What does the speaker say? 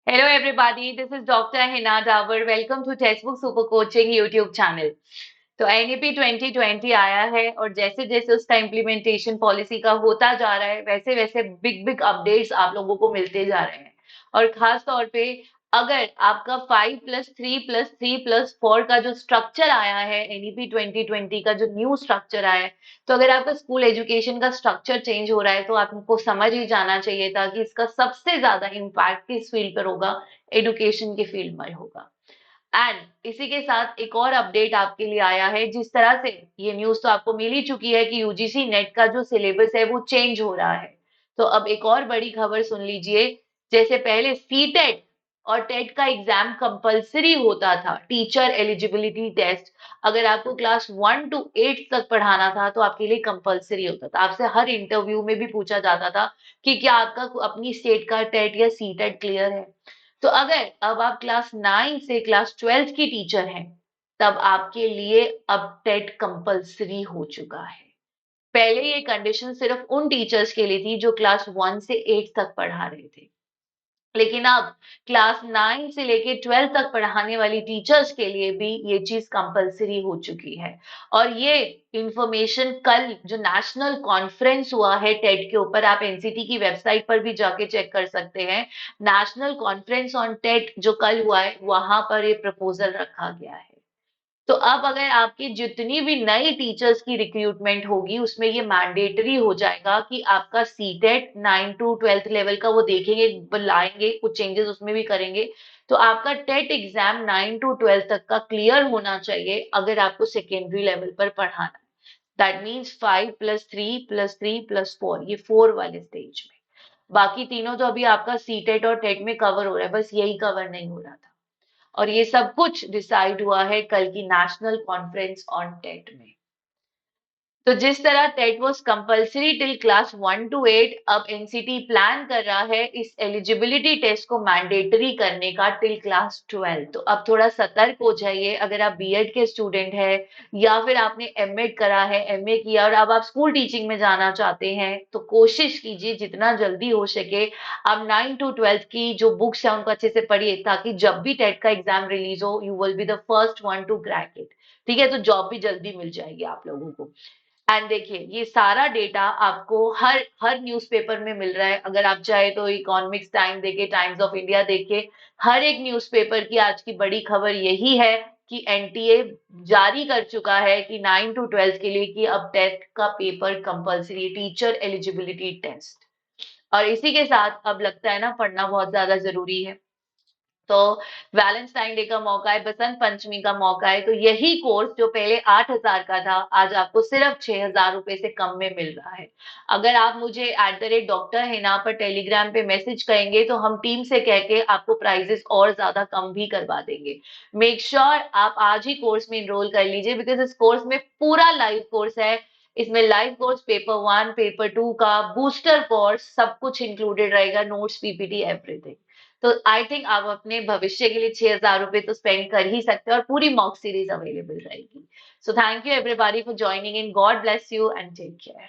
Hello everybody, this is Dr. Hina Davar. Welcome to Textbook Super Coaching YouTube channel. तो NEP 2020 आया है और जैसे जैसे उसका इम्प्लीमेंटेशन पॉलिसी का होता जा रहा है वैसे वैसे बिग बिग अपडेट्स आप लोगों को मिलते जा रहे हैं। और खास तौर पे अगर आपका 5+3+3+4 का जो स्ट्रक्चर आया है एनईपी 2020 का जो न्यू स्ट्रक्चर आया है, तो अगर आपका स्कूल एजुकेशन का स्ट्रक्चर चेंज हो रहा है तो आपको समझ ही जाना चाहिए था कि इसका सबसे ज्यादा इम्पैक्ट किस फील्ड पर होगा, एडुकेशन के फील्ड में होगा। एंड इसी के साथ एक और अपडेट आपके लिए आया है। जिस तरह से ये न्यूज तो आपको मिल ही चुकी है कि यूजीसी नेट का जो सिलेबस है वो चेंज हो रहा है, तो अब एक और बड़ी खबर सुन लीजिए। जैसे पहले सीटेट और टेट का एग्जाम कंपलसरी होता था, टीचर एलिजिबिलिटी टेस्ट, अगर आपको क्लास 1 to 8 तक पढ़ाना था तो आपके लिए कंपलसरी होता था। आपसे हर इंटरव्यू में भी पूछा जाता था कि क्या आपका अपनी स्टेट का टेट या सीटेट क्लियर है। तो अगर अब आप क्लास 9 से क्लास 12 की टीचर हैं, तब आपके लिए अब टेट कंपलसरी हो चुका है। पहले ये कंडीशन सिर्फ उन टीचर्स के लिए थी जो क्लास 1 से 8 तक पढ़ा रहे थे, लेकिन अब क्लास 9 से लेके 12 तक पढ़ाने वाली टीचर्स के लिए भी ये चीज कंपलसरी हो चुकी है। और ये इंफॉर्मेशन कल जो नेशनल कॉन्फ्रेंस हुआ है टेट के ऊपर, आप एनसीटी की वेबसाइट पर भी जाके चेक कर सकते हैं। नेशनल कॉन्फ्रेंस ऑन टेट जो कल हुआ है वहां पर ये प्रपोजल रखा गया है। तो अब अगर आपकी जितनी भी नई टीचर्स की रिक्रूटमेंट होगी उसमें ये मैंडेटरी हो जाएगा कि आपका सीटेट 9 to 12 लेवल का वो देखेंगे, बुलाएंगे, कुछ चेंजेस उसमें भी करेंगे। तो आपका टेट एग्जाम 9 to 12 तक का क्लियर होना चाहिए अगर आपको सेकेंडरी लेवल पर पढ़ाना। दैट मीन्स 5+3+3+4, ये 4 वाले स्टेज में। बाकी तीनों तो अभी आपका सीटेट और टेट में कवर हो रहा है, बस यही कवर नहीं हो रहा था। और ये सब कुछ डिसाइड हुआ है कल की नेशनल कॉन्फ्रेंस ऑन टेट में। तो जिस तरह TET was compulsory till class 1 to 8, अब एनसीटी प्लान कर रहा है इस एलिजिबिलिटी टेस्ट को मैंडेटरी करने का टिल क्लास 12। तो अब थोड़ा सतर्क हो जाइए। अगर आप बीएड के स्टूडेंट हैं या फिर आपने एमएड करा है, एमए किया और अब आप स्कूल टीचिंग में जाना चाहते हैं, तो कोशिश कीजिए जितना जल्दी हो सके आप 9 to 12 की जो बुक्स है उनको अच्छे से पढ़िए, ताकि जब भी टेट का एग्जाम रिलीज हो you will be the first one two crack it. ठीक है, तो जॉब भी जल्दी मिल जाएगी आप लोगों को। एंड देखिए ये सारा डेटा आपको हर हर न्यूज़पेपर में मिल रहा है। अगर आप चाहे तो इकोनॉमिक्स टाइम देखे, टाइम्स ऑफ इंडिया देखे, हर एक न्यूज़पेपर की आज की बड़ी खबर यही है कि एनटीए जारी कर चुका है कि 9 to 12 के लिए कि अब टेट का paper compulsory, teacher eligibility test. और इसी के साथ अब लगता है ना पढ़ना बहुत ज्यादा जरूरी है। तो वैलेंटाइन डे का मौका है, बसंत पंचमी का मौका है, तो यही कोर्स जो पहले 8,000 का था आज आपको सिर्फ 6,000 रुपए से कम में मिल रहा है। अगर आप मुझे @डॉक्टर हिना पर टेलीग्राम पे मैसेज करेंगे तो हम टीम से कह के आपको प्राइजेस और ज्यादा कम भी करवा देंगे। मेक श्योर आप आज ही कोर्स में इनरोल कर लीजिए, बिकॉज इस कोर्स में पूरा लाइव कोर्स है। इसमें लाइव कोर्स पेपर 1 पेपर 2 का बूस्टर कोर्स सब कुछ इंक्लूडेड रहेगा, नोट्स पीपीटी एवरीथिंग। तो आई थिंक आप अपने भविष्य के लिए 6,000 रुपए तो स्पेंड कर ही सकते हैं और पूरी मॉक सीरीज अवेलेबल रहेगी। So thank you everybody for joining in. God bless you and take care.